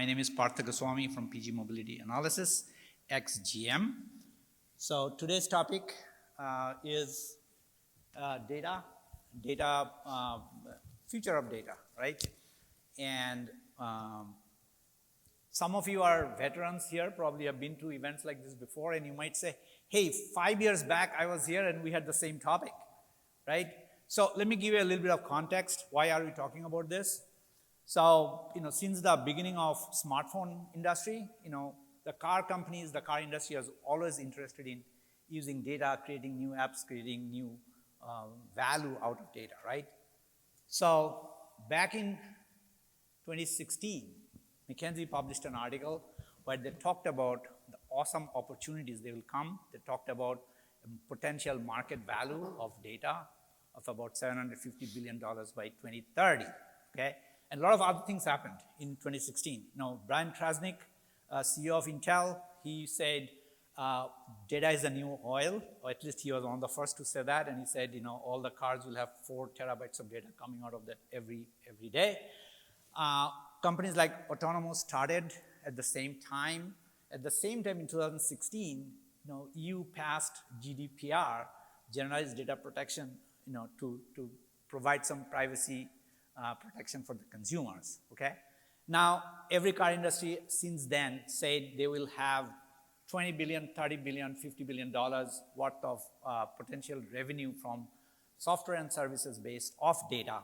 name is Partha Goswami from PG Mobility Analysis, ex-GM. So today's topic is data, future of data, right? And some of you are veterans here, probably have been to events like this before, and you might say, hey, 5 years back I was here and we had the same topic, right? So let me give you a little bit of context. Why are we talking about this? So, since the beginning of smartphone industry, the car companies, the car industry is always interested in using data, creating new apps, creating new value out of data, right? So back in 2016, McKinsey published an article where they talked about the awesome opportunities they will come. They talked about potential market value of data of about $750 billion by 2030, okay? And a lot of other things happened in 2016. Brian Krasnick, CEO of Intel, he said data is the new oil, or at least he was one of the first to say that, and he said, all the cars will have 4 terabytes of data coming out of that every day. Companies like Automotive started at the same time. At the same time in 2016, EU passed GDPR, generalized data protection, to provide some privacy protection for the consumers, okay? Now, every car industry since then said they will have $20 billion, $30 billion, $50 billion worth of potential revenue from software and services based off data.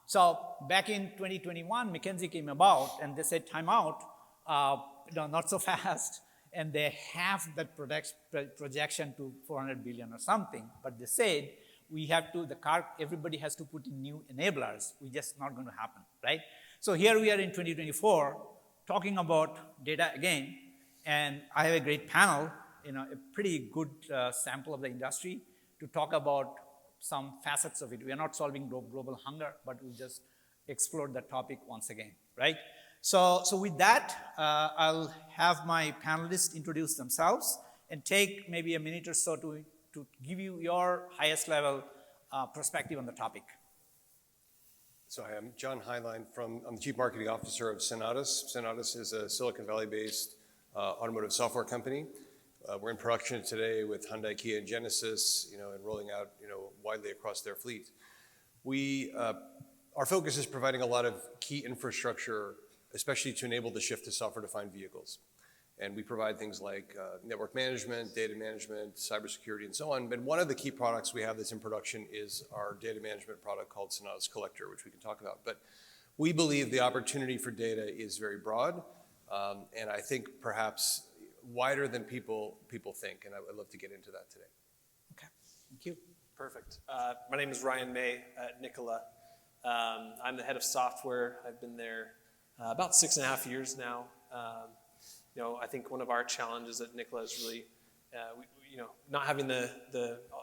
So back in 2021, McKinsey came about and they said, time out, not so fast. And they have that projection to 400 billion or something, but they said, everybody has to put in new enablers. We're just not going to happen, right? So here we are in 2024, talking about data again, and I have a great panel, a pretty good sample of the industry to talk about some facets of it. We are not solving global hunger, but we just explored the topic once again, right? So with that, I'll have my panelists introduce themselves and take maybe a minute or so to give you your highest level perspective on the topic. So I'm John Highline I'm the Chief Marketing Officer of Sonatus. Sonatus is a Silicon Valley-based automotive software company. We're in production today with Hyundai, Kia, and Genesis, and rolling out, widely across their fleet. Our focus is providing a lot of key infrastructure, especially to enable the shift to software-defined vehicles. And we provide things like network management, data management, cybersecurity, and so on. But one of the key products we have that's in production is our data management product called Sonatus Collector, which we can talk about. But we believe the opportunity for data is very broad, and I think perhaps wider than people think. And I'd love to get into that today. Okay, thank you. Perfect. My name is Ryan May at Nikola. I'm the head of software. I've been there about 6.5 years now. I think one of our challenges at Nikola is really, not having the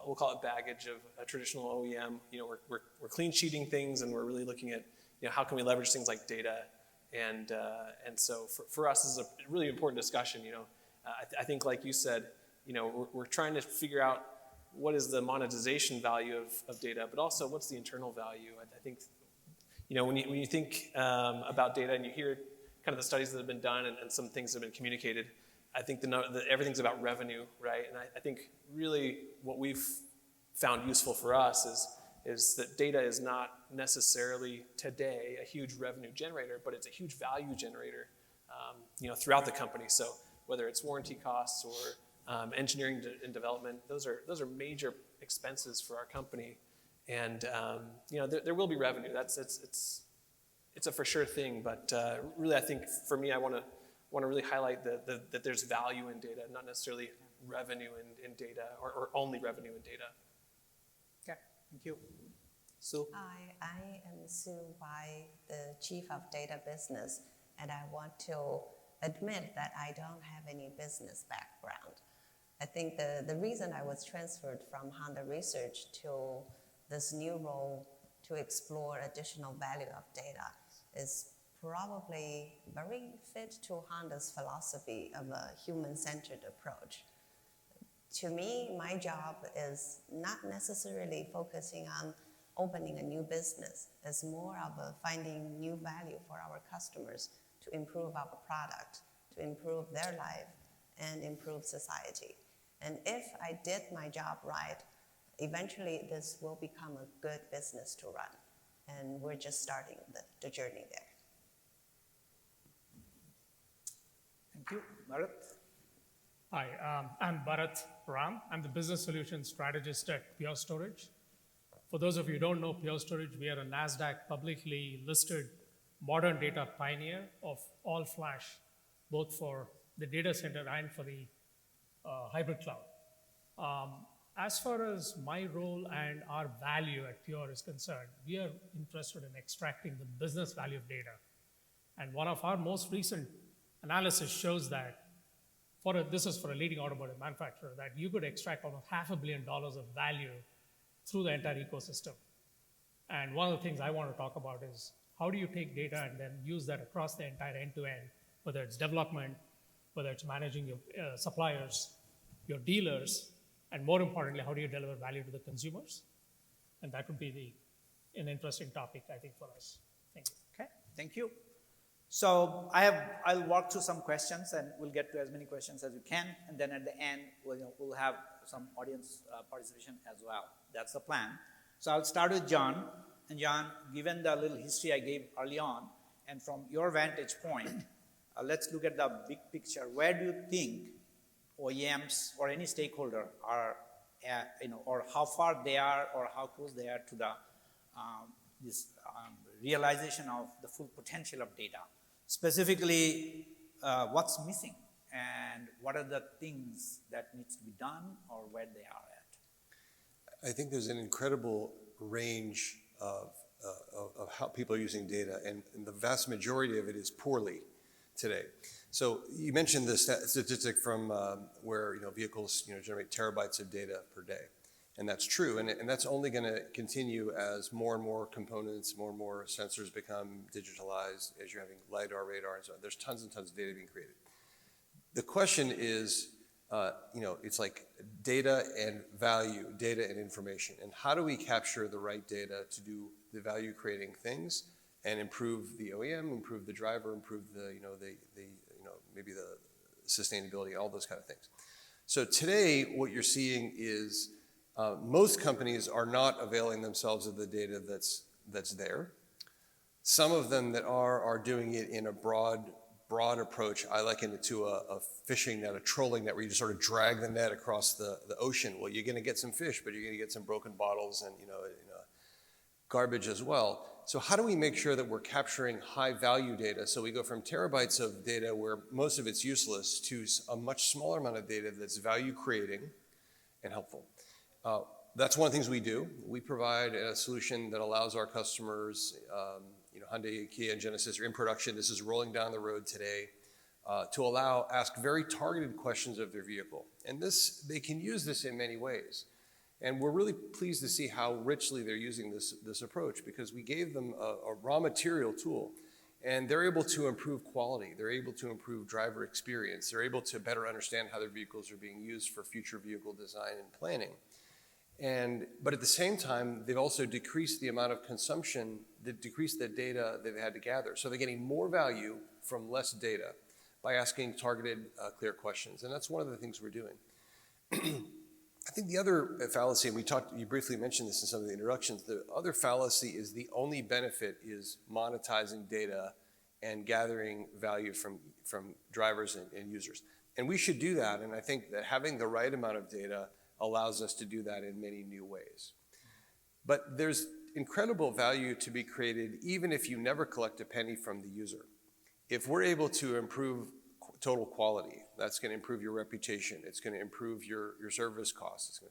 we'll call it baggage of a traditional OEM. We're clean sheeting things, and we're really looking at, how can we leverage things like data, and so for us, this is a really important discussion. I think, like you said, we're trying to figure out what is the monetization value of data, but also what's the internal value. I think, when you think about data and you hear kind of the studies that have been done and some things that have been communicated, I think everything's about revenue, right? And I think really what we've found useful for us is that data is not necessarily today a huge revenue generator, but it's a huge value generator, throughout the company. So whether it's warranty costs or engineering and development, those are major expenses for our company, and there will be revenue. It's a for sure thing, but really, I think for me, I want to really highlight that there's value in data, not necessarily revenue in data or only revenue in data. Okay, thank you. Sue? Hi, I am Sue Wai, the Chief of Data Business, and I want to admit that I don't have any business background. I think the reason I was transferred from Honda Research to this new role to explore additional value of data is probably very fit to Honda's philosophy of a human-centered approach. To me, my job is not necessarily focusing on opening a new business. It's more of finding new value for our customers to improve our product, to improve their life, and improve society. And if I did my job right, eventually this will become a good business to run. And we're just starting the journey there. Thank you. Bharat? Hi, I'm Bharat Ram. I'm the business solutions strategist at Pure Storage. For those of you who don't know Pure Storage, we are a NASDAQ publicly listed modern data pioneer of all flash, both for the data center and for the hybrid cloud. As far as my role and our value at Pure is concerned, we are interested in extracting the business value of data. And one of our most recent analysis shows that this is for a leading automotive manufacturer, that you could extract almost $500 million of value through the entire ecosystem. And one of the things I want to talk about is how do you take data and then use that across the entire end-to-end, whether it's development, whether it's managing your suppliers, your dealers, and more importantly, how do you deliver value to the consumers? And that would be an interesting topic, I think, for us. Thank you. Okay, thank you. So I'll walk through some questions and we'll get to as many questions as we can. And then at the end, we'll have some audience participation as well. That's the plan. So I'll start with John. And John, given the little history I gave early on, and from your vantage point, let's look at the big picture. Where do you think OEMs or any stakeholder are, or how far they are or how close they are to the realization of the full potential of data? Specifically, what's missing and what are the things that needs to be done or where they are at? I think there's an incredible range of how people are using data, and the vast majority of it is poorly today. So you mentioned the statistic from where vehicles generate terabytes of data per day, and that's true, and that's only going to continue as more and more components, more and more sensors become digitalized, as you're having LiDAR, radar, and so on. There's tons and tons of data being created. The question is, it's like data and value, data and information, and how do we capture the right data to do the value-creating things and improve the OEM, improve the driver, improve maybe the sustainability, all those kind of things. So today, what you're seeing is most companies are not availing themselves of the data that's there. Some of them that are doing it in a broad approach. I liken it to a fishing net, a trolling net, where you just sort of drag the net across the ocean. Well, you're going to get some fish, but you're going to get some broken bottles and garbage as well. So how do we make sure that we're capturing high value data? So we go from terabytes of data where most of it's useless to a much smaller amount of data that's value creating and helpful. That's one of the things we do. We provide a solution that allows our customers, Hyundai, Kia, and Genesis are in production. This is rolling down the road today to ask very targeted questions of their vehicle. And they can use this in many ways. And we're really pleased to see how richly they're using this approach, because we gave them a raw material tool, and they're able to improve quality. They're able to improve driver experience. They're able to better understand how their vehicles are being used for future vehicle design and planning. But at the same time, they've also decreased the amount of consumption, decreased the data they've had to gather. So they're getting more value from less data by asking targeted, clear questions. And that's one of the things we're doing. I think the other fallacy, and you briefly mentioned this in some of the introductions, the other fallacy is the only benefit is monetizing data and gathering value from drivers and users. And we should do that, and I think that having the right amount of data allows us to do that in many new ways. But there's incredible value to be created even if you never collect a penny from the user. If we're able to improve total quality, that's going to improve your reputation. It's going to improve your service costs.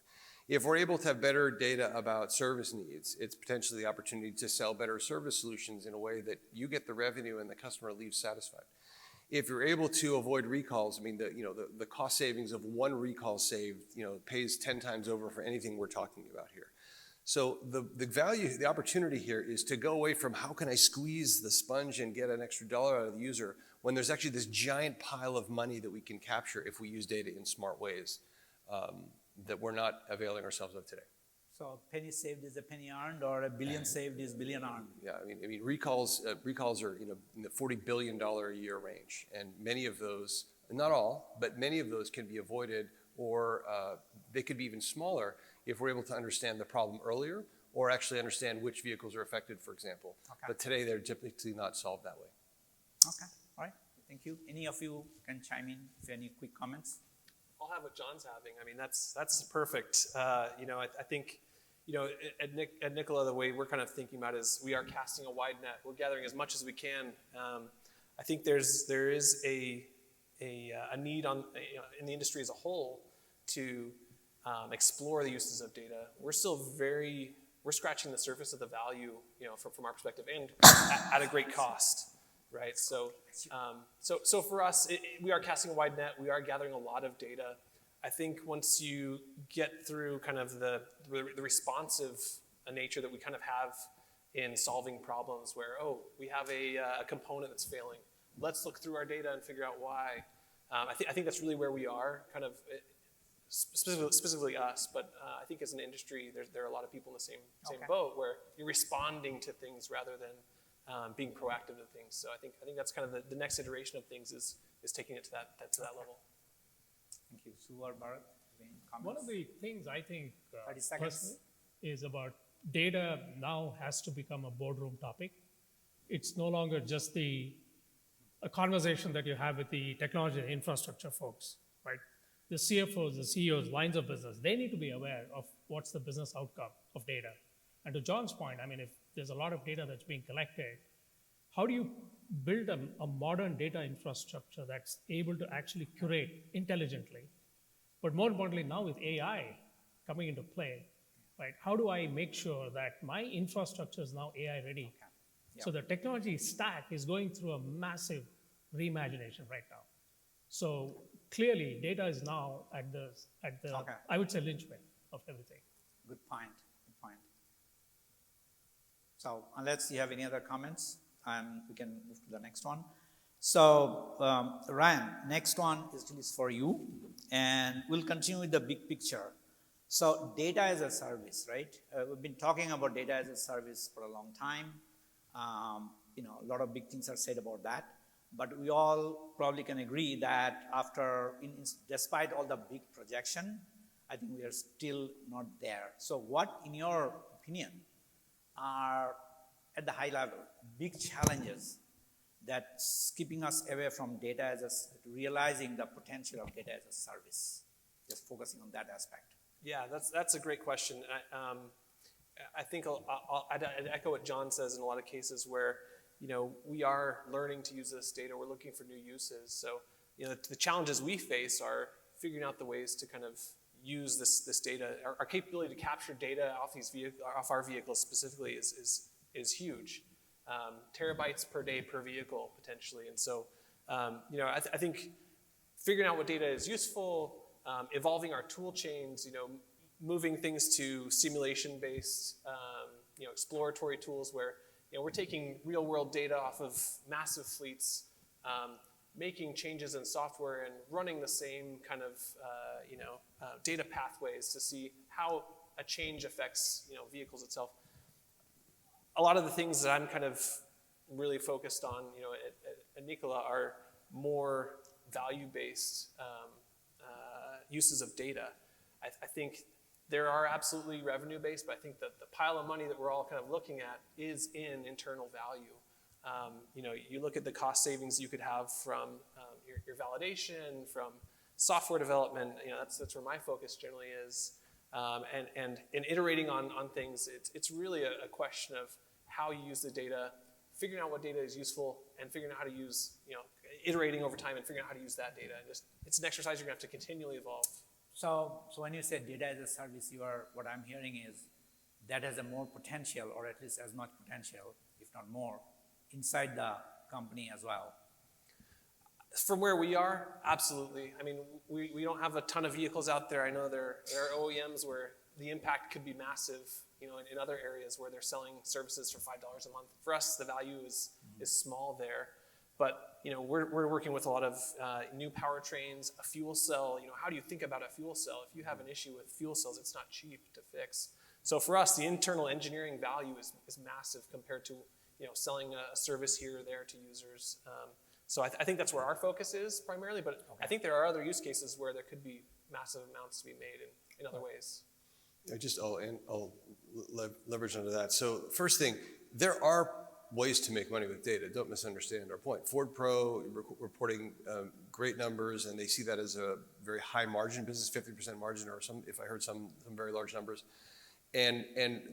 If we're able to have better data about service needs, it's potentially the opportunity to sell better service solutions in a way that you get the revenue and the customer leaves satisfied. If you're able to avoid recalls, the cost savings of one recall saved, pays 10 times over for anything we're talking about here. So the value, the opportunity here is to go away from how can I squeeze the sponge and get an extra dollar out of the user when there's actually this giant pile of money that we can capture if we use data in smart ways that we're not availing ourselves of today. So penny saved is a penny earned, or a billion saved is billion earned. Yeah, I mean, recalls are in the $40 billion a year range, and many of those, not all, but many of those can be avoided, or they could be even smaller if we're able to understand the problem earlier, or actually understand which vehicles are affected, for example. Okay. But today they're typically not solved that way. Okay, all right, thank you. Any of you can chime in if any quick comments? I'll have what John's having. I mean, that's perfect. I think, at Nikola, the way we're kind of thinking about it is we are casting a wide net. We're gathering as much as we can. I think there is a need in the industry as a whole to explore the uses of data. We're scratching the surface of the value, from our perspective, and at a great cost, right? So for us, we are casting a wide net. We are gathering a lot of data. I think once you get through kind of the responsive nature that we kind of have in solving problems, where we have a component that's failing. Let's look through our data and figure out why. I think that's really where we are, kind of. Specifically us, but I think as an industry, there are a lot of people in the same boat where you're responding to things rather than being proactive to things. So I think that's kind of the next iteration of things is taking it to that level. Thank you. Sue or Bharat, any comments? One of the things I think 30 seconds. personally is about data now has to become a boardroom topic. It's no longer just a conversation that you have with the technology and infrastructure folks, right? The CFOs, the CEOs, lines of business, they need to be aware of what's the business outcome of data. And to John's point, I mean, if there's a lot of data that's being collected, how do you build a modern data infrastructure that's able to actually curate intelligently? But more importantly, now with AI coming into play, right? How do I make sure that my infrastructure is now AI ready? Okay. Yep. So the technology stack is going through a massive reimagination right now. So clearly, data is now at the Okay. I would say, linchpin of everything. Good point. Good point. So unless you have any other comments, we can move to the next one. So Ryan, next one is for you, and we'll continue with the big picture. So data as a service, right? We've been talking about data as a service for a long time. A lot of big things are said about that. But we all probably can agree that despite all the big projection, I think we are still not there. So what, in your opinion, are, at the high level, big challenges that's keeping us away from realizing the potential of data as a service? Just focusing on that aspect. Yeah, that's a great question. I think I'd echo what John says in a lot of cases where we are learning to use this data. We're looking for new uses. So, the challenges we face are figuring out the ways to kind of use this data. Our capability to capture data off our vehicles specifically is huge. Terabytes per day per vehicle potentially. And so, I think figuring out what data is useful, evolving our tool chains, moving things to simulation-based, exploratory tools where we're taking real-world data off of massive fleets, making changes in software and running the same kind of data pathways to see how a change affects vehicles itself. A lot of the things that I'm kind of really focused on at Nikola are more value-based uses of data. I think there are absolutely revenue-based, but I think that the pile of money that we're all kind of looking at is in internal value. You look at the cost savings you could have from your validation, from software development. That's where my focus generally is. And in iterating on things, it's really a question of how you use the data, figuring out what data is useful, and figuring out how to use, iterating over time and figuring out how to use that data. And it's an exercise you're going to have to continually evolve. So when you say data as a service, what I'm hearing is that has a more potential, or at least as much potential, if not more, inside the company as well. From where we are, absolutely. I mean, we don't have a ton of vehicles out there. I know there are OEMs where the impact could be massive, in other areas where they're selling services for $5 a month. For us, the value is small there. But we're working with a lot of new powertrains, a fuel cell. How do you think about a fuel cell? If you have an issue with fuel cells, it's not cheap to fix. So for us, the internal engineering value is massive compared to selling a service here or there to users. So I think that's where our focus is primarily, but I think there are other use cases where there could be massive amounts to be made in other ways. I'll leverage onto that. So first thing, there are ways to make money with data. Don't misunderstand our point. Ford Pro reporting great numbers, and they see that as a very high margin business, 50% margin, or if I heard some very large numbers. And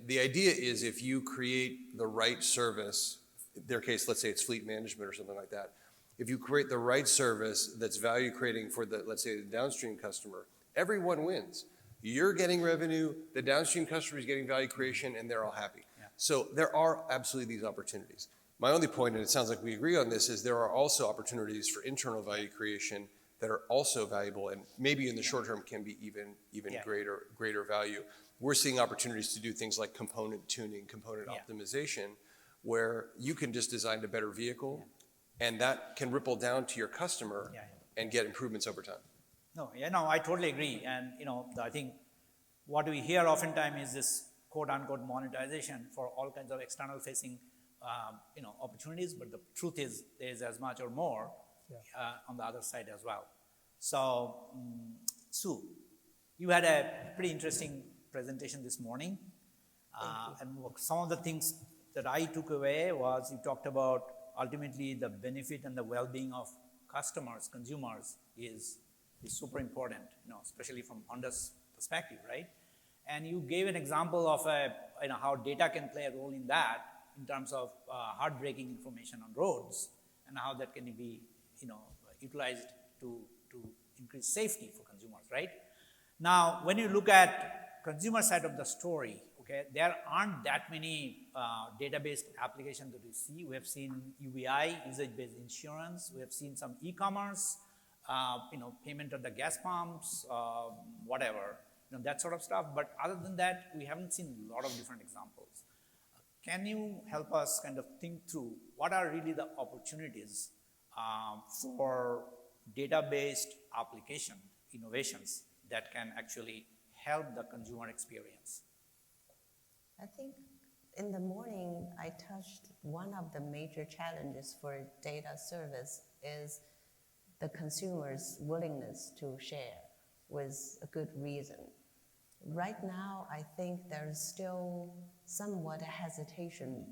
the idea is if you create the right service, in their case, let's say it's fleet management or something like that. If you create the right service that's value creating for let's say the downstream customer, everyone wins. You're getting revenue, the downstream customer is getting value creation, and they're all happy. Yeah. So there are absolutely these opportunities. My only point, and it sounds like we agree on this, is there are also opportunities for internal value creation that are also valuable and maybe in the short term can be even greater value. We're seeing opportunities to do things like component tuning, component optimization, where you can just design a better vehicle and that can ripple down to your customer and get improvements over time. No, I totally agree. And, I think what we hear oftentimes is this quote unquote monetization for all kinds of external facing, opportunities. But the truth is there is as much or more on the other side as well. So, Sue, you had a pretty interesting presentation this morning. And some of the things that I took away was you talked about ultimately the benefit and the well-being of customers, consumers is super important, especially from Honda's perspective, right? And you gave an example of how data can play a role in that in terms of heartbreaking information on roads and how that can be, utilized to increase safety for consumers, right? Now, when you look at consumer side of the story, there aren't that many database applications that we see. We have seen UBI, usage-based insurance. We have seen some e-commerce, payment at the gas pumps, whatever, that sort of stuff. But other than that, we haven't seen a lot of different examples. Can you help us kind of think through what are really the opportunities for data-based application innovations that can actually help the consumer experience? I think in the morning, I touched one of the major challenges for data service is the consumer's willingness to share with a good reason. Right now, I think there's still somewhat hesitation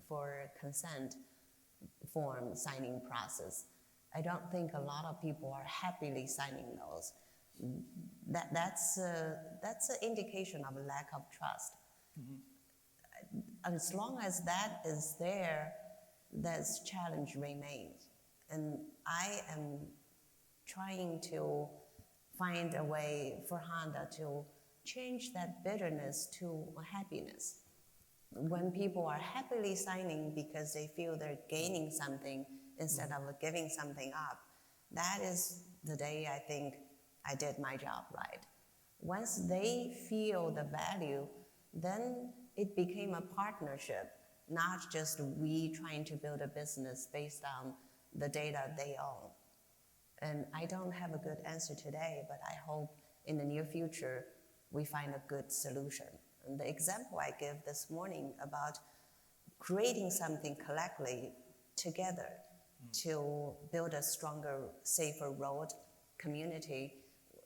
for consent form signing process. I don't think a lot of people are happily signing those. That's an indication of a lack of trust. As long as that is there, this challenge remains. And I am trying to find a way for Honda to change that bitterness to happiness. When people are happily signing because they feel they're gaining something instead of giving something up, that is the day I think I did my job right. Once they feel the value, then it became a partnership, not just we trying to build a business based on the data they own. And I don't have a good answer today, but I hope in the near future we find a good solution. And the example I gave this morning about creating something collectively together to build a stronger, safer road community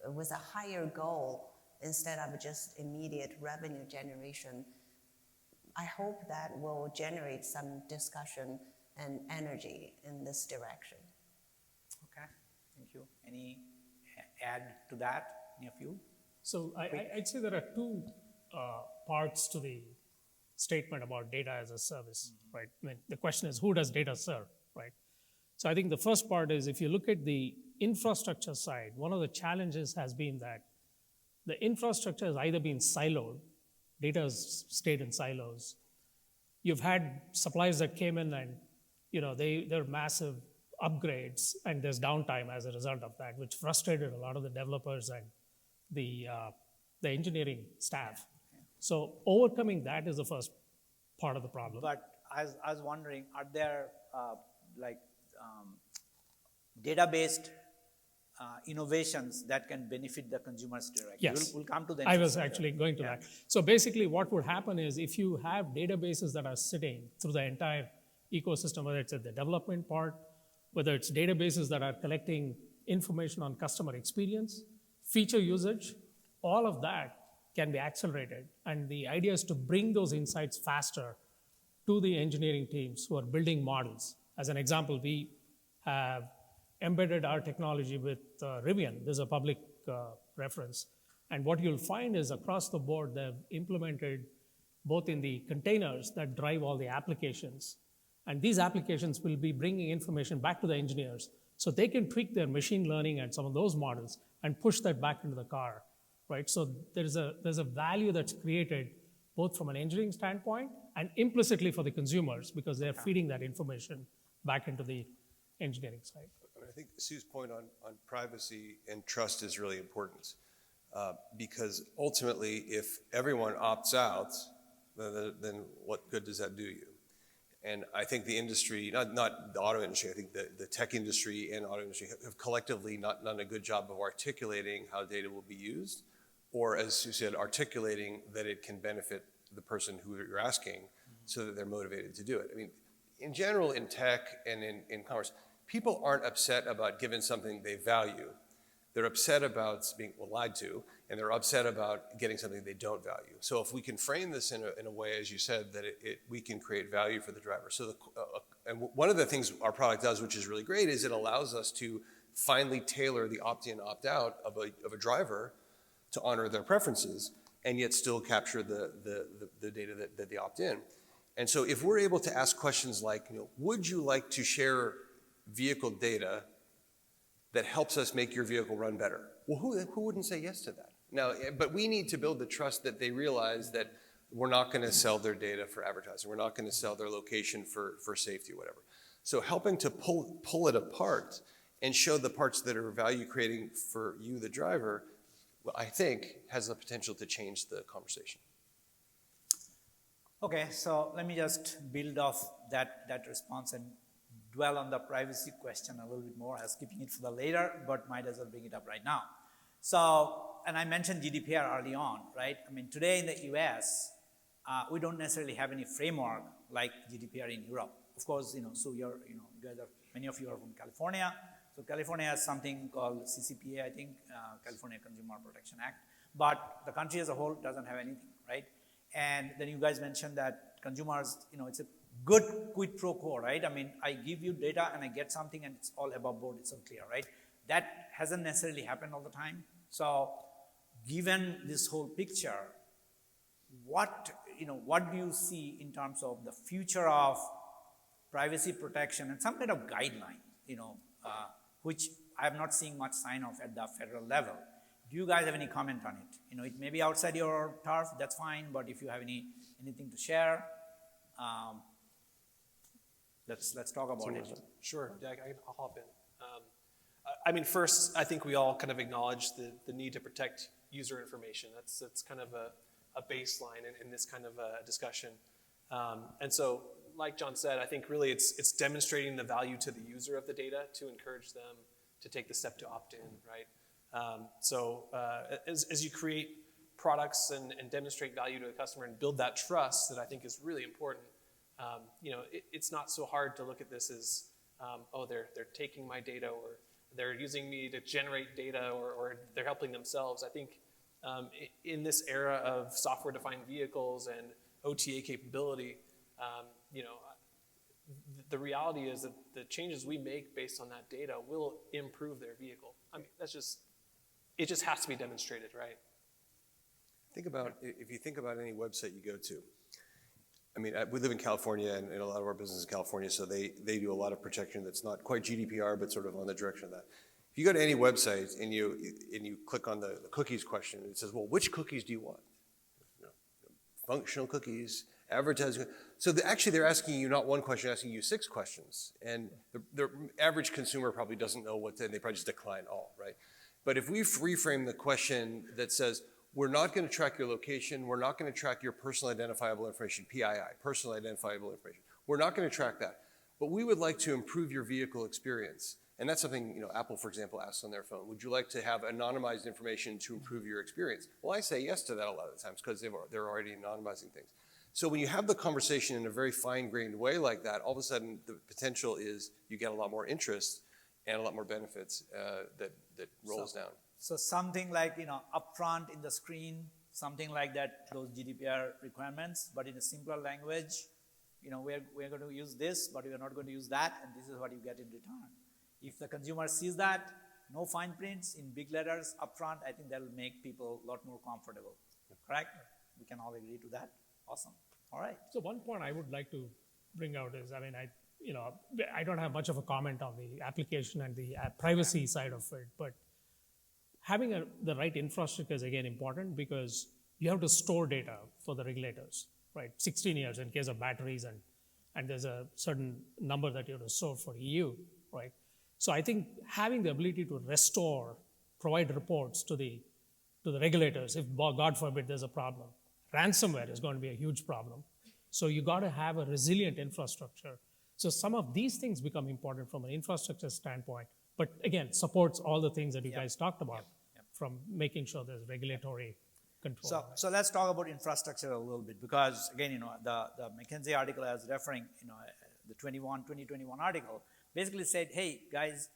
with a higher goal instead of just immediate revenue generation, I hope that will generate some discussion and energy in this direction. Okay, thank you. Any add to that, any of you? So I'd say there are two parts to the statement about data as a service, right? I mean, the question is, who does data serve, right? So I think the first part is, if you look at the infrastructure side, one of the challenges has been that the infrastructure has either been siloed, data has stayed in silos. You've had suppliers that came in and, they're massive upgrades, and there's downtime as a result of that, which frustrated a lot of the developers and the engineering staff. So overcoming that is the first part of the problem. But I was wondering, are there data-based innovations that can benefit the consumers directly. Yes. We'll come to the I was interest actually later. going to that. So basically what would happen is if you have databases that are sitting through the entire ecosystem, whether it's at the development part, whether it's databases that are collecting information on customer experience, feature usage, all of that can be accelerated. And the idea is to bring those insights faster to the engineering teams who are building models. As an example, we have embedded our technology with Rivian. There's a public reference. And what you'll find is across the board, they've implemented both in the containers that drive all the applications. And these applications will be bringing information back to the engineers so they can tweak their machine learning and some of those models and push that back into the car, right? So there's a value that's created both from an engineering standpoint and implicitly for the consumers because they're feeding that information back into the engineering side. I think Sue's point on privacy and trust is really important because ultimately, if everyone opts out, then what good does that do you? And I think the industry, not the auto industry, I think the tech industry and auto industry have collectively not done a good job of articulating how data will be used, or as you said, articulating that it can benefit the person who you're asking so that they're motivated to do it. I mean, in general, in tech and in commerce, people aren't upset about giving something they value. They're upset about being lied to, and they're upset about getting something they don't value. So if we can frame this in a way, as you said, that we can create value for the driver. So and one of the things our product does, which is really great, is it allows us to finally tailor the opt-in, opt-out of a driver to honor their preferences, and yet still capture the data that they opt in. And so if we're able to ask questions like, would you like to share vehicle data that helps us make your vehicle run better? Well, who wouldn't say yes to that? Now, but we need to build the trust that they realize that we're not going to sell their data for advertising. We're not going to sell their location for safety or whatever. So helping to pull it apart and show the parts that are value creating for you, the driver, well, I think has the potential to change the conversation. Okay, so let me just build off that response and dwell on the privacy question a little bit more, as keeping it for the later, but might as well bring it up right now. So, and I mentioned GDPR early on, right? I mean, today in the US, we don't necessarily have any framework like GDPR in Europe. Of course, so many of you are from California. So California has something called CCPA, I think, California Consumer Protection Act. But the country as a whole doesn't have anything, right? And then you guys mentioned that consumers, it's a good quid pro quo, right? I mean, I give you data and I get something and it's all above board, it's unclear, right? That hasn't necessarily happened all the time. So given this whole picture, what do you see in terms of the future of privacy protection and some kind of guideline, which I have not seen much sign of at the federal level? Do you guys have any comment on it? It may be outside your turf, that's fine, but if you have anything to share, let's talk about it. Sure, yeah, I'll hop in. First, I think we all kind of acknowledge the need to protect user information. That's kind of a baseline in this kind of a discussion. And so, like John said, I think really it's demonstrating the value to the user of the data to encourage them to take the step to opt in, right? As you create products and demonstrate value to a customer and build that trust that I think is really important, it's not so hard to look at this as, they're taking my data, or they're using me to generate data, or they're helping themselves. I think in this era of software-defined vehicles and OTA capability, the reality is that the changes we make based on that data will improve their vehicle. I mean, it just has to be demonstrated, right? If you think about any website you go to, I mean, we live in California, and a lot of our business is in California, so they do a lot of protection that's not quite GDPR, but sort of on the direction of that. If you go to any website and you click on the cookies question, it says, well, which cookies do you want? Functional cookies, advertising. So they're asking you not one question, they're asking you 6 questions. And the average consumer probably doesn't know what to, and they probably just decline all, right? But if we reframe the question that says, we're not going to track your location, we're not going to track your personal identifiable information, PII, personal identifiable information. We're not going to track that. But we would like to improve your vehicle experience. And that's something, Apple, for example, asks on their phone. Would you like to have anonymized information to improve your experience? Well, I say yes to that a lot of the times because they're already anonymizing things. So when you have the conversation in a very fine-grained way like that, all of a sudden the potential is you get a lot more interest and a lot more benefits that rolls down. So something like, upfront in the screen, something like that, those GDPR requirements, but in a simpler language, we're going to use this, but we're not going to use that, and this is what you get in return. If the consumer sees that, no fine prints in big letters upfront, I think that will make people a lot more comfortable. Correct? We can all agree to that. Awesome. All right. So one point I would like to bring out is, I don't have much of a comment on the application and the privacy side of it, but having the right infrastructure is again important because you have to store data for the regulators, right? 16 years in case of batteries and there's a certain number that you have to store for EU, right? So I think having the ability to provide reports to the regulators, if God forbid there's a problem. Ransomware is going to be a huge problem. So you got to have a resilient infrastructure. So some of these things become important from an infrastructure standpoint, but again, supports all the things that you guys talked about from making sure there's regulatory control. So let's talk about infrastructure a little bit because again, the McKinsey article I was referring, the 2021 article basically said, hey guys,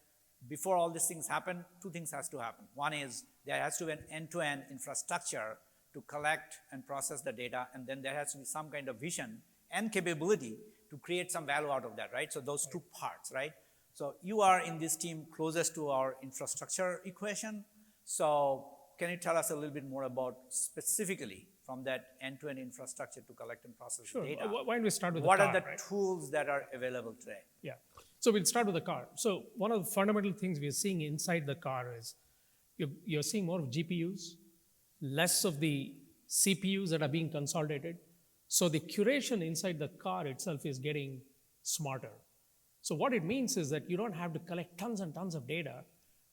before all these things happen, two things has to happen. One is there has to be an end-to-end infrastructure to collect and process the data, and then there has to be some kind of vision and capability to create some value out of that, right? So those two parts, right? So you are in this team closest to our infrastructure equation. So can you tell us a little bit more about specifically from that end-to-end infrastructure to collect and process data? Why don't we start with what the car, are the right? tools that are available today? Yeah. So we'll start with the car. So one of the fundamental things we're seeing inside the car is you're seeing more of GPUs, less of the CPUs that are being consolidated. So the curation inside the car itself is getting smarter. So what it means is that you don't have to collect tons and tons of data,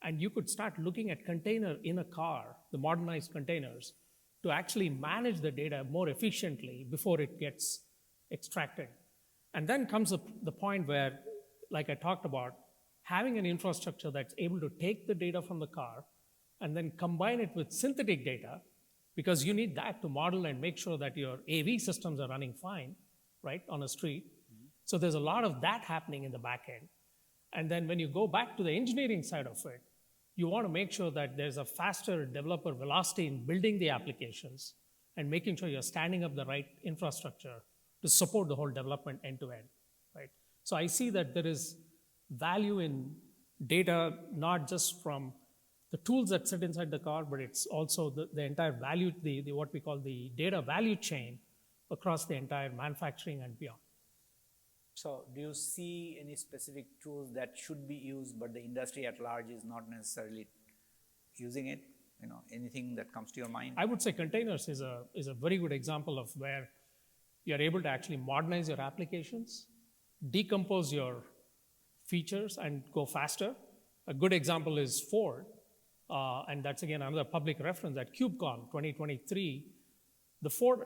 and you could start looking at container in a car, the modernized containers, to actually manage the data more efficiently before it gets extracted. And then comes the point where, like I talked about, having an infrastructure that's able to take the data from the car and then combine it with synthetic data, because you need that to model and make sure that your AV systems are running fine, right, on a street. Mm-hmm. So there's a lot of that happening in the back end. And then when you go back to the engineering side of it, you want to make sure that there's a faster developer velocity in building the applications and making sure you're standing up the right infrastructure to support the whole development end to end, right? So I see that there is value in data, not just from the tools that sit inside the car, but it's also the entire value, the what we call the data value chain across the entire manufacturing and beyond. So do you see any specific tools that should be used, but the industry at large is not necessarily using it? Anything that comes to your mind? I would say containers is a very good example of where you're able to actually modernize your applications, decompose your features, and go faster. A good example is Ford, and that's again another public reference at KubeCon 2023. The Ford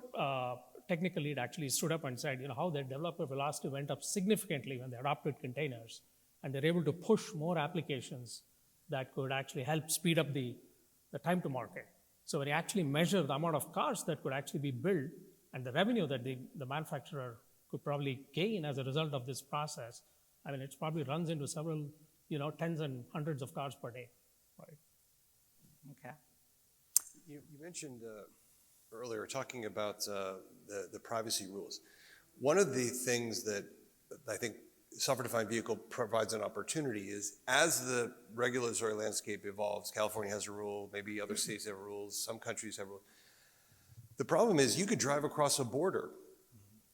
technical lead actually stood up and said, how their developer velocity went up significantly when they adopted containers, and they're able to push more applications that could actually help speed up the time to market. So when you actually measure the amount of cars that could actually be built and the revenue that the manufacturer could probably gain as a result of this process, it probably runs into several, tens and hundreds of cars per day, right? Okay. You mentioned earlier talking about the privacy rules. One of the things that I think software-defined vehicle provides an opportunity is as the regulatory landscape evolves, California has a rule, maybe other states have rules, some countries have rules. The problem is you could drive across a border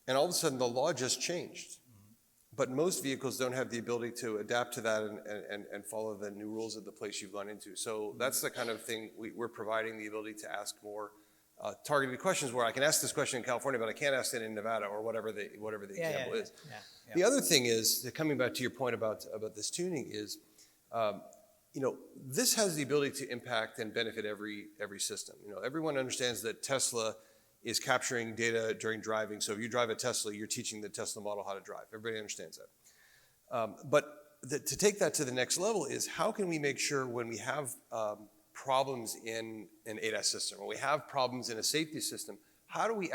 and all of a sudden the law just changed. But most vehicles don't have the ability to adapt to that and follow the new rules of the place you've gone into. So that's the kind of thing we're providing, the ability to ask more targeted questions where I can ask this question in California, but I can't ask it in Nevada or whatever the example is. Yeah. The other thing is, coming back to your point about this tuning is, this has the ability to impact and benefit every system. Everyone understands that Tesla is capturing data during driving. So if you drive a Tesla, you're teaching the Tesla model how to drive. Everybody understands that. But to take that to the next level is how can we make sure when we have problems in an ADAS system, or we have problems in a safety system, how do we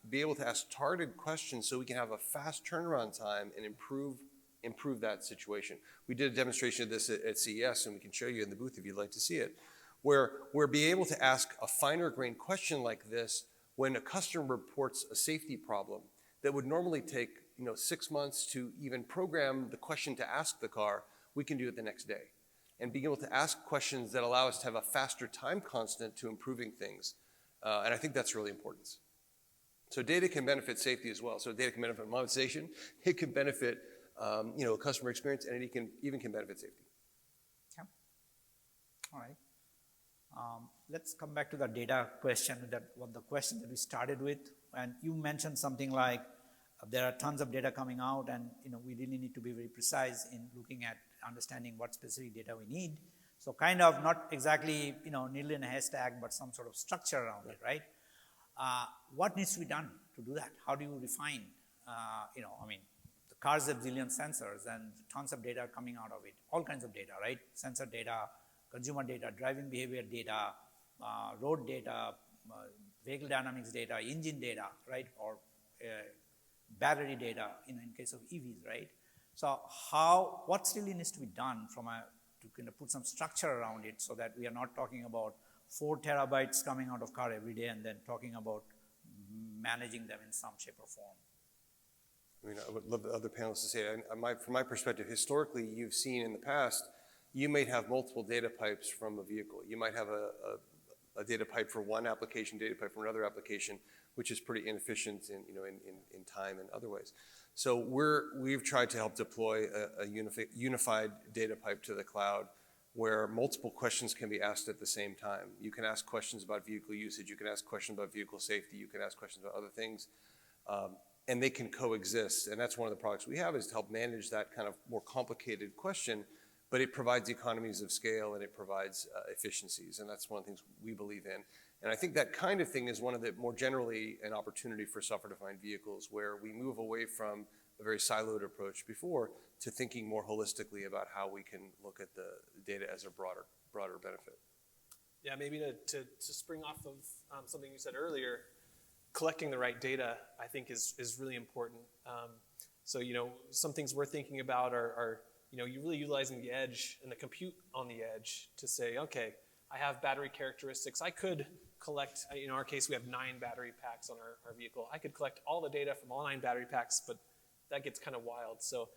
be able to ask targeted questions so we can have a fast turnaround time and improve that situation? We did a demonstration of this at CES, and we can show you in the booth if you'd like to see it, where we're be able to ask a finer grained question like this when a customer reports a safety problem that would normally take 6 months to even program the question to ask the car. We can do it the next day. And being able to ask questions that allow us to have a faster time constant to improving things. And I think that's really important. So data can benefit safety as well. So data can benefit monetization. It can benefit customer experience, and it even can benefit safety. Yeah. All right. Let's come back to the data question, the question that we started with. And you mentioned something like there are tons of data coming out, and we really need to be very precise in looking at understanding what specific data we need. So kind of not exactly needle in a haystack, but some sort of structure around it, right? What needs to be done to do that? How do you refine? The cars have zillion sensors and tons of data coming out of it. All kinds of data, right? Sensor data, consumer data, driving behavior data, road data, vehicle dynamics data, engine data, right? Or battery data in case of EVs, right? So what really needs to be done to kind of put some structure around it so that we are not talking about 4 terabytes coming out of car every day and then talking about managing them in some shape or form. I would love the other panelists to say, from my perspective, historically, you've seen in the past, you may have multiple data pipes from a vehicle. You might have a data pipe for one application, data pipe for another application, which is pretty inefficient in time and other ways. So we've tried to help deploy a unified data pipe to the cloud where multiple questions can be asked at the same time. You can ask questions about vehicle usage, you can ask questions about vehicle safety, you can ask questions about other things, and they can coexist. And that's one of the products we have, is to help manage that kind of more complicated question, but it provides economies of scale and it provides efficiencies, and that's one of the things we believe in. And I think that kind of thing is one of the more generally an opportunity for software-defined vehicles, where we move away from a very siloed approach before to thinking more holistically about how we can look at the data as a broader benefit. Yeah, maybe to spring off of something you said earlier, collecting the right data, I think, is really important. So some things we're thinking about are you're really utilizing the edge and the compute on the edge to say, okay, I have battery characteristics. I could collect, in our case, we have 9 battery packs on our vehicle. I could collect all the data from all 9 battery packs, but that gets kind of wild. So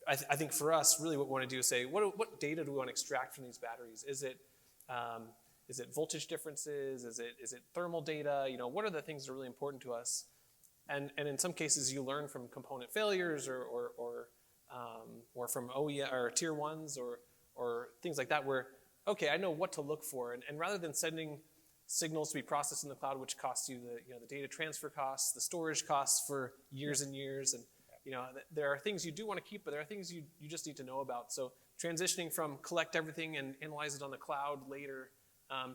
I think for us, really what we want to do is say, what data do we want to extract from these batteries? Is it voltage differences? Is it thermal data? What are the things that are really important to us? And in some cases, you learn from component failures or from OEM or tier ones or things like that, where, okay, I know what to look for. And rather than sending signals to be processed in the cloud, which costs you the data transfer costs, the storage costs for years and years, and there are things you do want to keep, but there are things you just need to know about. So transitioning from collect everything and analyze it on the cloud later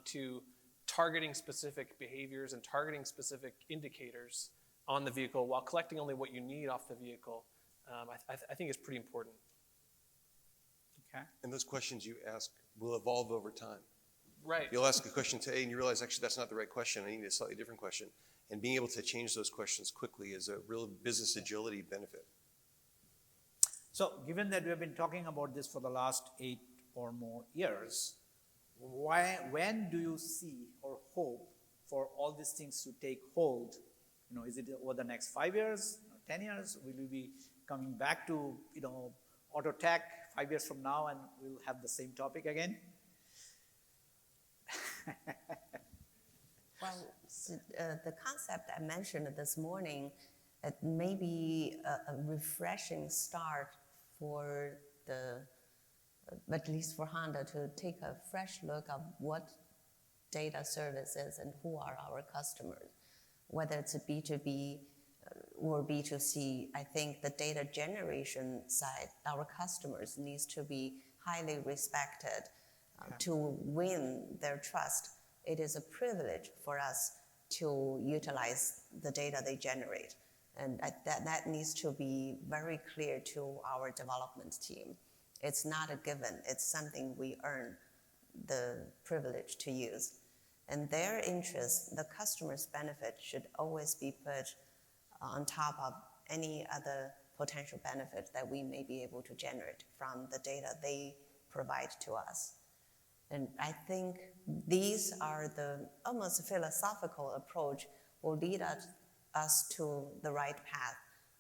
to targeting specific behaviors and targeting specific indicators on the vehicle while collecting only what you need off the vehicle, I think is pretty important. Okay. And those questions you ask will evolve over time. Right. You'll ask a question today and you realize, actually, that's not the right question. I need a slightly different question. And being able to change those questions quickly is a real business agility benefit. So given that we have been talking about this for the last 8 or more years, when do you see or hope for all these things to take hold? Is it over the next 5 years, 10 years? Will we be coming back to, AutoTech 5 years from now and we'll have the same topic again? Well, the concept I mentioned this morning, it may be a refreshing start for at least for Honda, to take a fresh look at what data services and who are our customers. Whether it's a B2B or B2C, I think the data generation side, our customers needs to be highly respected. To win their trust, it is a privilege for us to utilize the data they generate. And that needs to be very clear to our development team. It's not a given. It's something we earn the privilege to use. And their interest, the customer's benefit, should always be put on top of any other potential benefit that we may be able to generate from the data they provide to us. And I think these are the almost philosophical approach will lead us to the right path.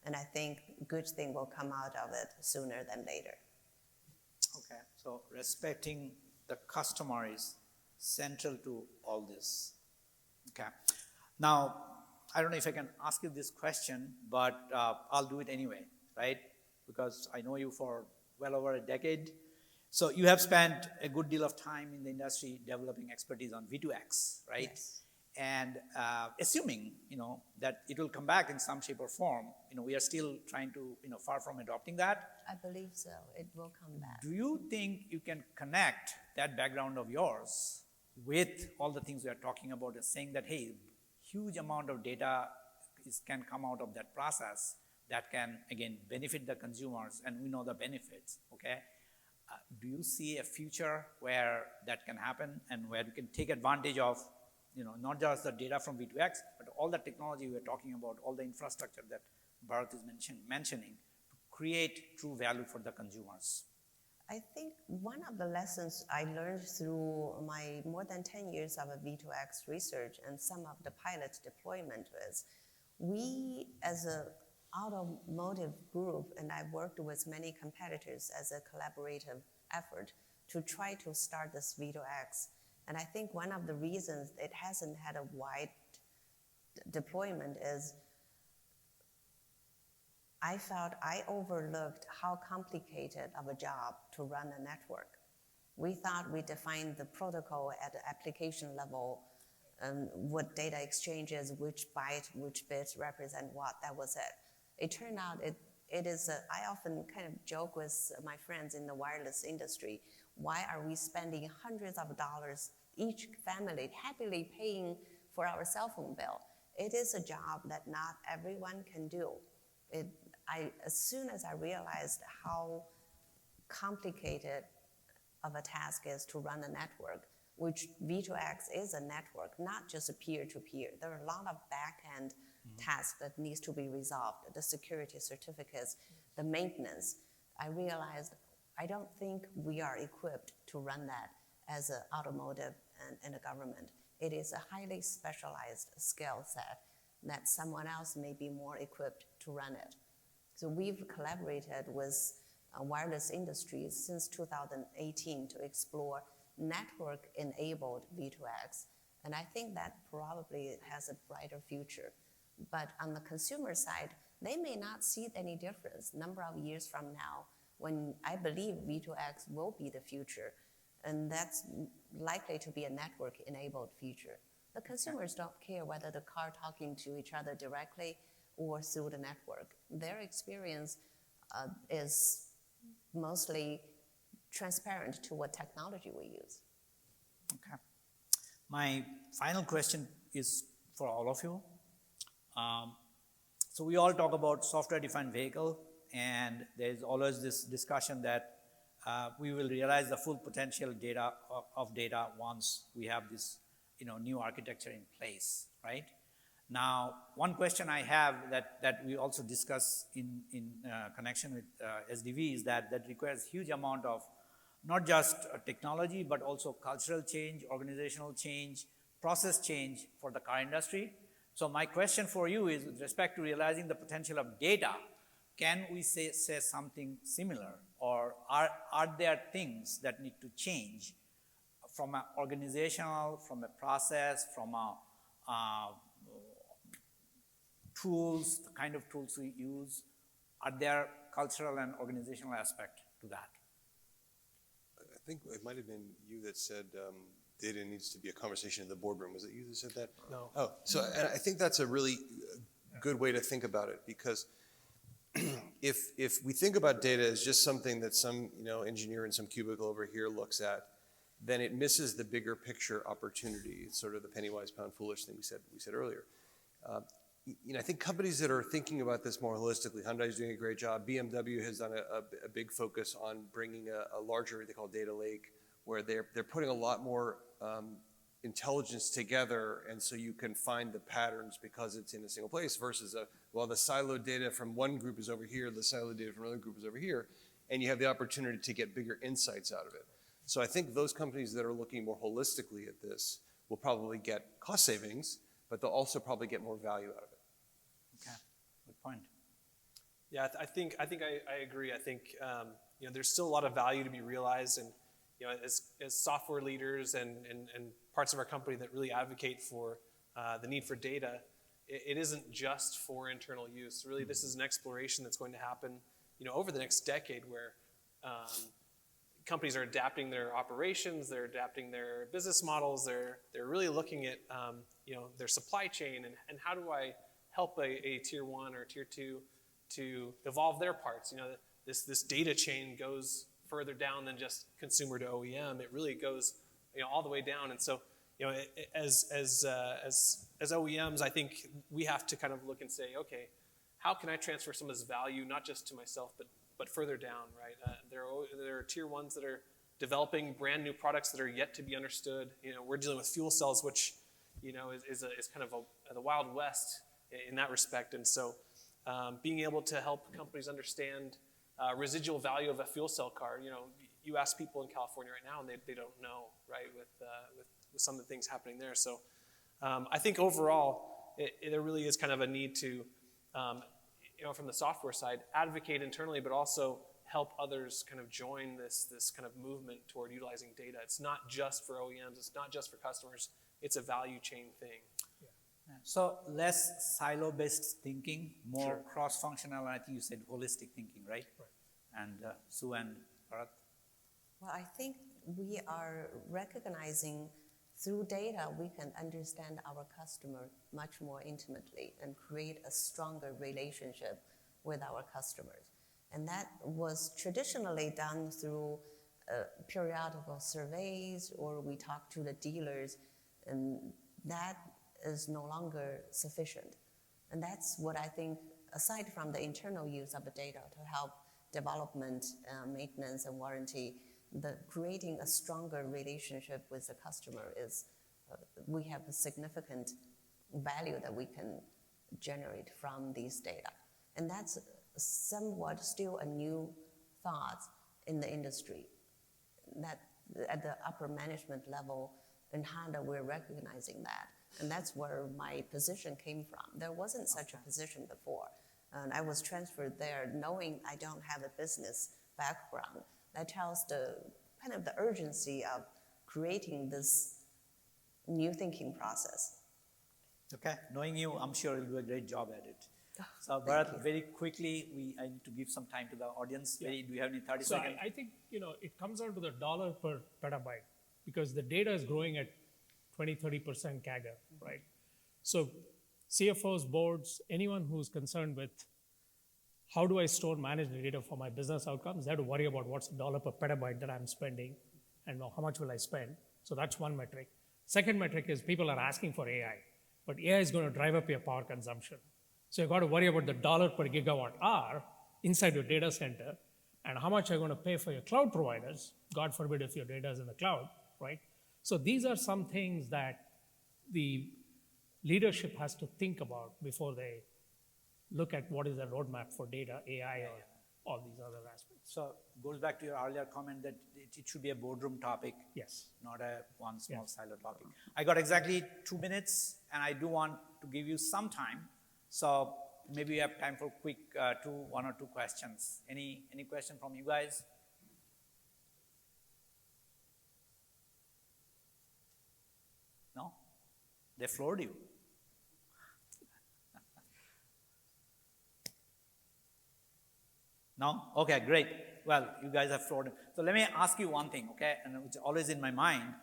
And I think good thing will come out of it sooner than later. Okay, so respecting the customer is central to all this. Okay. Now, I don't know if I can ask you this question, but I'll do it anyway, right? Because I know you for well over a decade. So you have spent a good deal of time in the industry developing expertise on V2X, right? Yes. And assuming, that it will come back in some shape or form, we are still trying to, far from adopting that. I believe so. It will come back. Do you think you can connect that background of yours with all the things we are talking about and saying that, hey, huge amount of data can come out of that process that can, again, benefit the consumers, and we know the benefits, okay? Do you see a future where that can happen and where you can take advantage of, not just the data from V2X, but all the technology we're talking about, all the infrastructure that Bharat is mentioning to create true value for the consumers? I think one of the lessons I learned through my more than 10 years of a V2X research and some of the pilot deployment is, we as an automotive group, and I've worked with many competitors as a collaborative effort to try to start this V2X. And I think one of the reasons it hasn't had a wide deployment is I felt I overlooked how complicated of a job to run a network. We thought we defined the protocol at the application level, what data exchanges, which byte, which bits represent what, that was it. It turned out it is, I often kind of joke with my friends in the wireless industry, why are we spending hundreds of dollars, each family happily paying for our cell phone bill? It is a job that not everyone can do. As soon as I realized how complicated of a task is to run a network, which V2X is a network, not just a peer-to-peer. There are a lot of back-end tasks that needs to be resolved, the security certificates, the maintenance. I realized I don't think we are equipped to run that as an automotive and a government. It is a highly specialized skill set that someone else may be more equipped to run it. So we've collaborated with wireless industries since 2018 to explore network-enabled V2X. And I think that probably has a brighter future. But on the consumer side, they may not see any difference number of years from now when I believe V2X will be the future. And that's likely to be a network-enabled future. The consumers don't care whether the car talking to each other directly or through the network. Their experience is mostly transparent to what technology we use. Okay. My final question is for all of you. So we all talk about software-defined vehicle, and there's always this discussion that we will realize the full potential of data once we have this new architecture in place, right? Now, one question I have that we also discuss in connection with SDV is that requires huge amount of not just technology, but also cultural change, organizational change, process change for the car industry. So my question for you is, with respect to realizing the potential of data, can we say something similar? Or are there things that need to change from an organizational, from a process, from a tools, the kind of tools we use? Are there cultural and organizational aspect to that? I think it might have been you that said data needs to be a conversation in the boardroom. Was it you that said that? No. Oh, so and I think that's a really good way to think about it, because if we think about data as just something that some engineer in some cubicle over here looks at, then it misses the bigger picture opportunity. It's sort of the penny wise, pound foolish thing we said earlier. I think companies that are thinking about this more holistically, Hyundai's doing a great job. BMW has done a big focus on bringing a larger, they call data lake, where they're putting a lot more intelligence together, and so you can find the patterns because it's in a single place versus the siloed data from one group is over here, the siloed data from another group is over here, and you have the opportunity to get bigger insights out of it. So I think those companies that are looking more holistically at this will probably get cost savings, but they'll also probably get more value out of it. Okay, good point. Yeah, I think I agree. I think there's still a lot of value to be realized, and as software leaders and parts of our company that really advocate for the need for data, it isn't just for internal use. Really, this is an exploration that's going to happen, over the next decade, where companies are adapting their operations, they're adapting their business models, they're really looking at their supply chain and how do I help a tier 1 or tier 2 to evolve their parts. This data chain goes further down than just consumer to OEM. It really goes all the way down. And so as OEMs, I think we have to kind of look and say, okay, how can I transfer some of this value not just to myself but further down, right? There are tier 1s that are developing brand new products that are yet to be understood. We're dealing with fuel cells, which is kind of the Wild West in that respect. And so being able to help companies understand residual value of a fuel cell car. You ask people in California right now, and they don't know, right, with some of the things happening there. So I think overall, there really is kind of a need to, from the software side, advocate internally, but also help others kind of join this kind of movement toward utilizing data. It's not just for OEMs. It's not just for customers. It's a value chain thing. So less silo-based thinking, more cross-functional, and I think you said holistic thinking, right? And Sue and Bharat? Well, I think we are recognizing through data we can understand our customer much more intimately and create a stronger relationship with our customers. And that was traditionally done through periodical surveys, or we talk to the dealers, and that is no longer sufficient. And that's what I think, aside from the internal use of the data to help development, maintenance, and warranty, creating a stronger relationship with the customer is, we have a significant value that we can generate from these data. And that's somewhat still a new thought in the industry, that at the upper management level in Honda, we're recognizing that. And that's where my position came from. There wasn't such a position before. And I was transferred there knowing I don't have a business background. That tells the kind of the urgency of creating this new thinking process. Okay, knowing you, I'm sure you'll do a great job at it. So Bharat, very quickly, I need to give some time to the audience. Do you have any 30 seconds? I think, it comes down to the dollar per petabyte, because the data is growing at 20-30% CAGR, right? So CFOs, boards, anyone who's concerned with how do I store and manage the data for my business outcomes, they have to worry about what's the dollar per petabyte that I'm spending and how much will I spend. So that's one metric. Second metric is people are asking for AI, but AI is going to drive up your power consumption. So you've got to worry about the dollar per gigawatt hour inside your data center and how much you're going to pay for your cloud providers, God forbid if your data is in the cloud, right? So these are some things that the leadership has to think about before they look at what is the roadmap for data, AI, or all these other aspects. So goes back to your earlier comment that it should be a boardroom topic. Yes. Not a one small silo topic. I got exactly 2 minutes, and I do want to give you some time. So maybe we have time for quick one or two questions. Any question from you guys? No? They floored you. No? Okay, great. Well, you guys have floored him. So let me ask you one thing, okay? And it's always in my mind.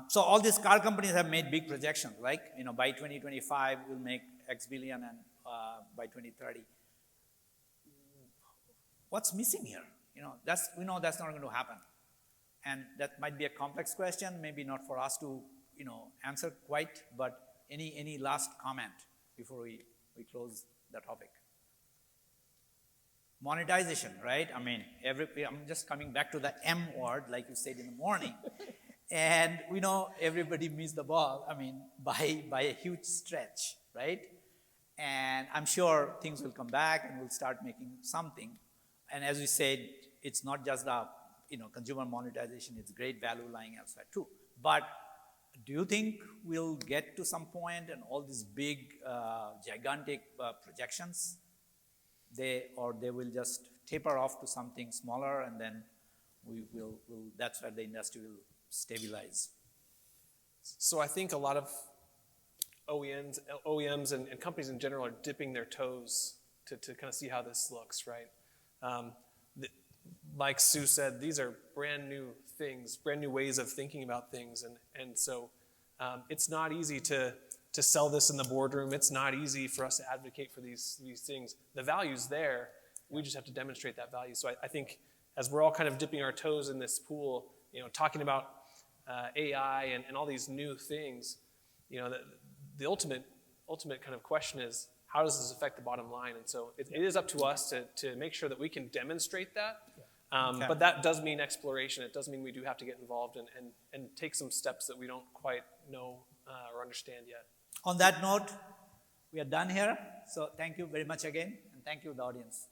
So all these car companies have made big projections, like, by 2025 we'll make X billion, and by 2030. What's missing here? We know that's not going to happen. And that might be a complex question, maybe not for us to, answer quite, but any last comment before we close the topic? Monetization, right? I mean, I'm just coming back to the M word, like you said in the morning. And we know everybody missed the ball, I mean, by a huge stretch, right? And I'm sure things will come back and we'll start making something. And as we said, it's not just the consumer monetization, it's great value lying elsewhere too. But do you think we'll get to some point and all these big, gigantic projections, they will just taper off to something smaller, and then that's where the industry will stabilize? So I think a lot of OEMs and companies in general are dipping their toes to kind of see how this looks, right? Like Sue said, these are brand new things, brand new ways of thinking about things, and so it's not easy to sell this in the boardroom. It's not easy for us to advocate for these things. The value's there. We just have to demonstrate that value. So I think as we're all kind of dipping our toes in this pool, talking about AI and all these new things, the ultimate kind of question is, how does this affect the bottom line? And so it is up to us to make sure that we can demonstrate that. Okay. But that does mean exploration. It does mean we do have to get involved and take some steps that we don't quite know or understand yet. On that note, we are done here. So thank you very much again, and thank you, the audience.